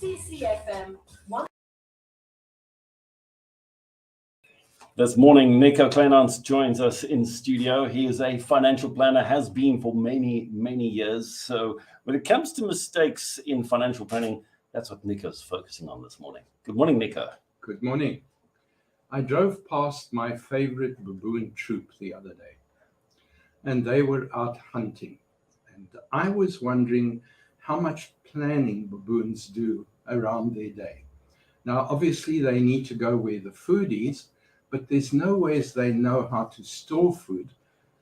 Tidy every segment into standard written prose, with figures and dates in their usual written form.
CCFm 1. This morning, Nico Kleynhans joins us in studio. He is a financial planner, has been for many, many years. So when it comes to mistakes in financial planning, that's what Nico's focusing on this morning. Good morning, Nico. Good morning. I drove past my favorite baboon troop the other day, and they were out hunting. And I was wondering how much planning baboons do around their day. Now, obviously, they need to go where the food is, but there's no ways they know how to store food.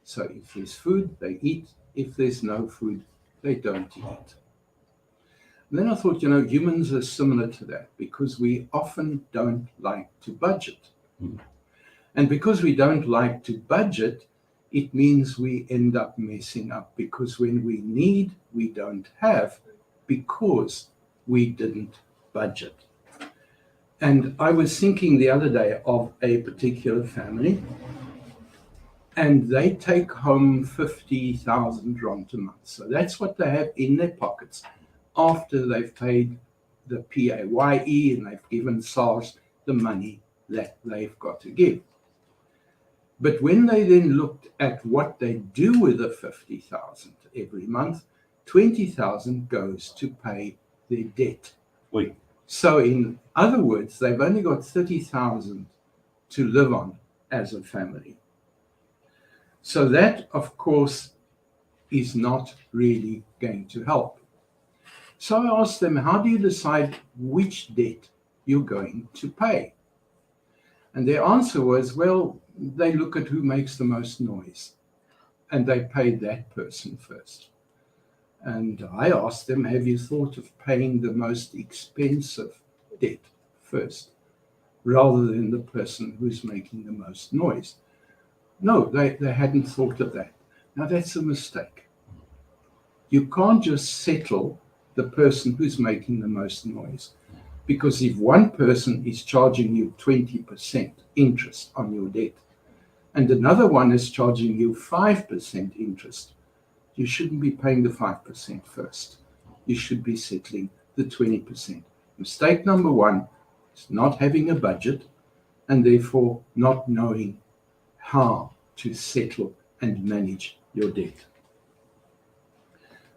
So if there's food, they eat. If there's no food, they don't eat. And then I thought, humans are similar to that because we often don't like to budget. And because we don't like to budget, it means we end up messing up because when we need, we don't have because we didn't budget. And I was thinking the other day of a particular family, and they take home 50,000 rand a month. So that's what they have in their pockets after they've paid the PAYE and they've given SARS the money that they've got to give. But when they then looked at what they do with the 50,000 every month, 20,000 goes to pay their debt. Oui. So in other words, they've only got 30,000 to live on as a family. So that, of course, is not really going to help. So I asked them, how do you decide which debt you're going to pay? And their answer was, well, they look at who makes the most noise, and they pay that person first. And I asked them, have you thought of paying the most expensive debt first, rather than the person who's making the most noise? No, they hadn't thought of that. Now, that's a mistake. You can't just settle the person who's making the most noise, because if one person is charging you 20% interest on your debt, and another one is charging you 5% interest, you shouldn't be paying the 5% first. You should be settling the 20%. Mistake number one is not having a budget and therefore not knowing how to settle and manage your debt.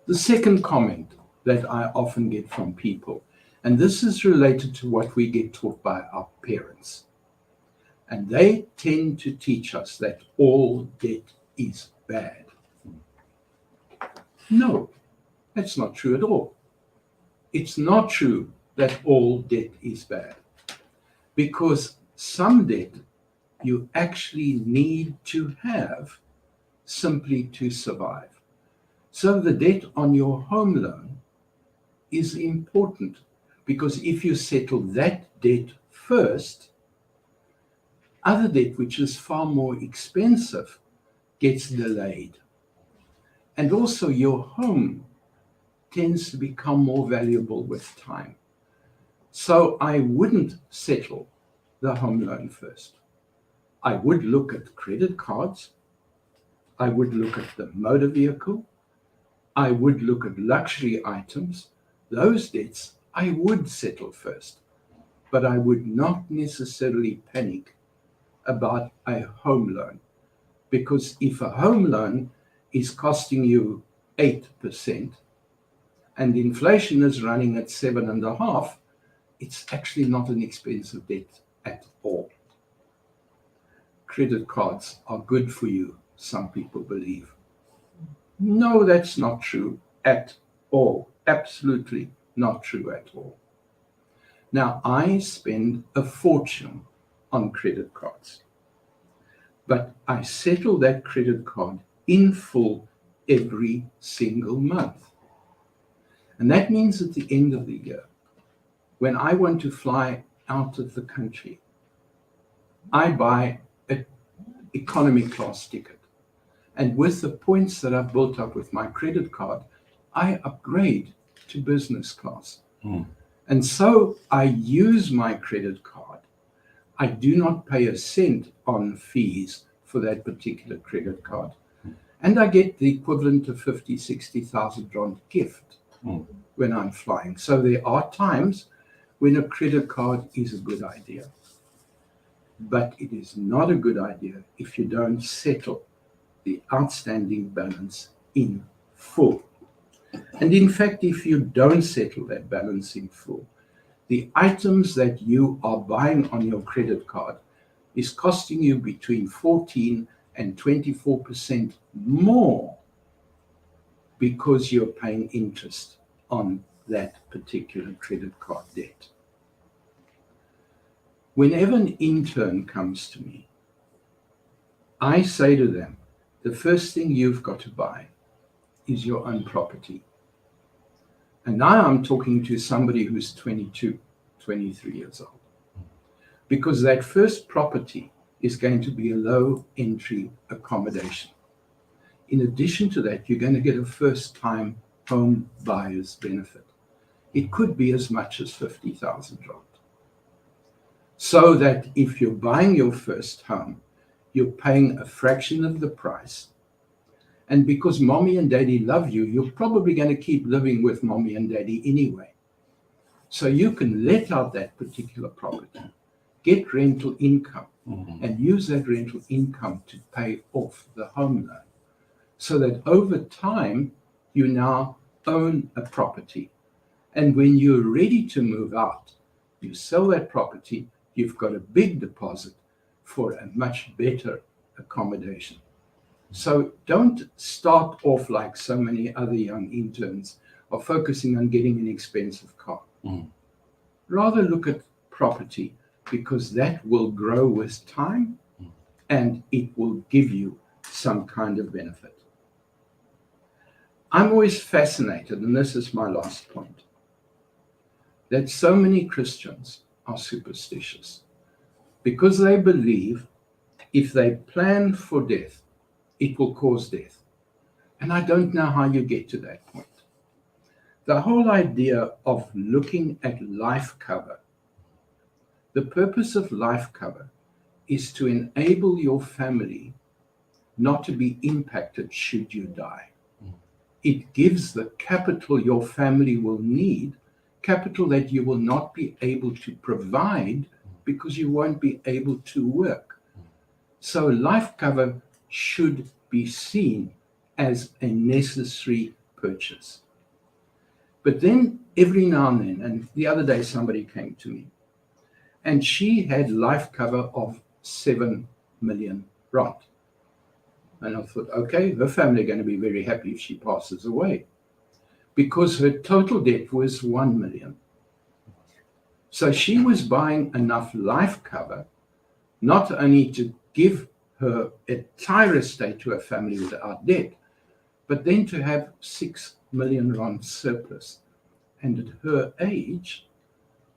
The second comment that I often get from people, and this is related to what we get taught by our parents, and they tend to teach us that all debt is bad. No, that's not true at all. It's not true that all debt is bad, because some debt you actually need to have simply to survive. So the debt on your home loan is important, because if you settle that debt first, other debt, which is far more expensive, gets delayed. And also your home tends to become more valuable with time. So I wouldn't settle the home loan first. I would look at credit cards. I would look at the motor vehicle. I would look at luxury items. Those debts I would settle first, but I would not necessarily panic about a home loan, because if a home loan is costing you 8% and inflation is running at 7.5%, it's actually not an expensive debt at all. Credit cards are good for you, some people believe. No, that's not true at all. Absolutely not true at all. Now, I spend a fortune on credit cards, but I settle that credit card in full every single month. And that means at the end of the year, when I want to fly out of the country, I buy an economy class ticket. And with the points that I've built up with my credit card, I upgrade to business class. And so I use my credit card. I do not pay a cent on fees for that particular credit card. And I get the equivalent of 50,000, 60,000 rand gift when I'm flying. So there are times when a credit card is a good idea. But it is not a good idea if you don't settle the outstanding balance in full. And in fact, if you don't settle that balance in full, the items that you are buying on your credit card is costing you between 14 and 24% more because you're paying interest on that particular credit card debt. Whenever an intern comes to me, I say to them, the first thing you've got to buy is your own property. And now I'm talking to somebody who's 22, 23 years old. Because that first property is going to be a low entry accommodation. In addition to that, you're going to get a first-time home buyer's benefit. It could be as much as 50,000 rand. So that if you're buying your first home, you're paying a fraction of the price. And because mommy and daddy love you, you're probably going to keep living with mommy and daddy anyway. So you can let out that particular property, get rental income, and use that rental income to pay off the home loan. So that over time, you now own a property. And when you're ready to move out, you sell that property, you've got a big deposit for a much better accommodation. So don't start off like so many other young interns are focusing on getting an expensive car. Rather look at property, because that will grow with time and it will give you some kind of benefit. I'm always fascinated, and this is my last point, that so many Christians are superstitious because they believe if they plan for death, it will cause death. And I don't know how you get to that point. The whole idea of looking at life cover, the purpose of life cover is to enable your family not to be impacted should you die. It gives the capital your family will need, capital that you will not be able to provide because you won't be able to work. So life cover should be seen as a necessary purchase. But then every now and then, and the other day somebody came to me, and she had life cover of 7 million rand. And I thought, okay, her family are going to be very happy if she passes away, because her total debt was 1 million. So she was buying enough life cover, not only to give her entire estate to her family without debt, but then to have 6 million rand surplus. And at her age,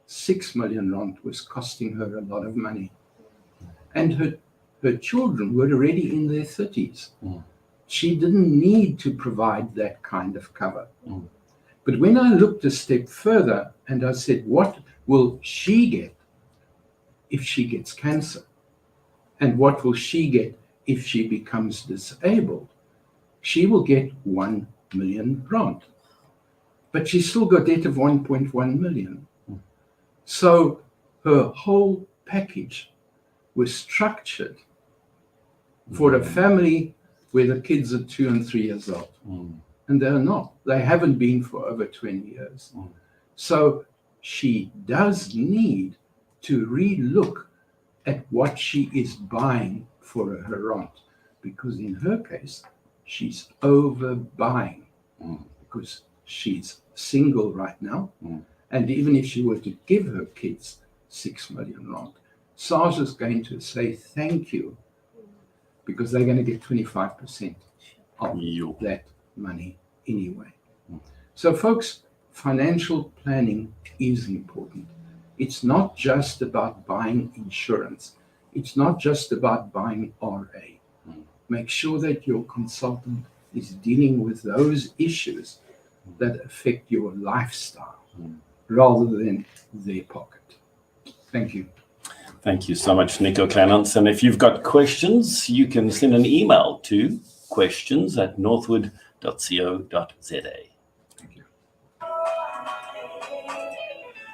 6 million rand was costing her a lot of money. And her children were already in their 30s. She didn't need to provide that kind of cover. But when I looked a step further and I said, what will she get if she gets cancer? And what will she get if she becomes disabled? She will get 1 million rand. But she's still got debt of 1.1 million. So her whole package was structured for a family where the kids are 2 and 3 years old. And they're not. They haven't been for over 20 years. So she does need to re-look at what she is buying for her aunt, because in her case, she's overbuying because she's single right now. And even if she were to give her kids 6 million rand, SARS is going to say thank you, because they're going to get 25% of that money anyway. So folks, financial planning is important. It's not just about buying insurance. It's not just about buying RA. Make sure that your consultant is dealing with those issues that affect your lifestyle rather than their pocket. Thank you. Thank you so much, Nico Kleynhans. And if you've got questions, you can send an email to questions@northwood.co.za. Thank you.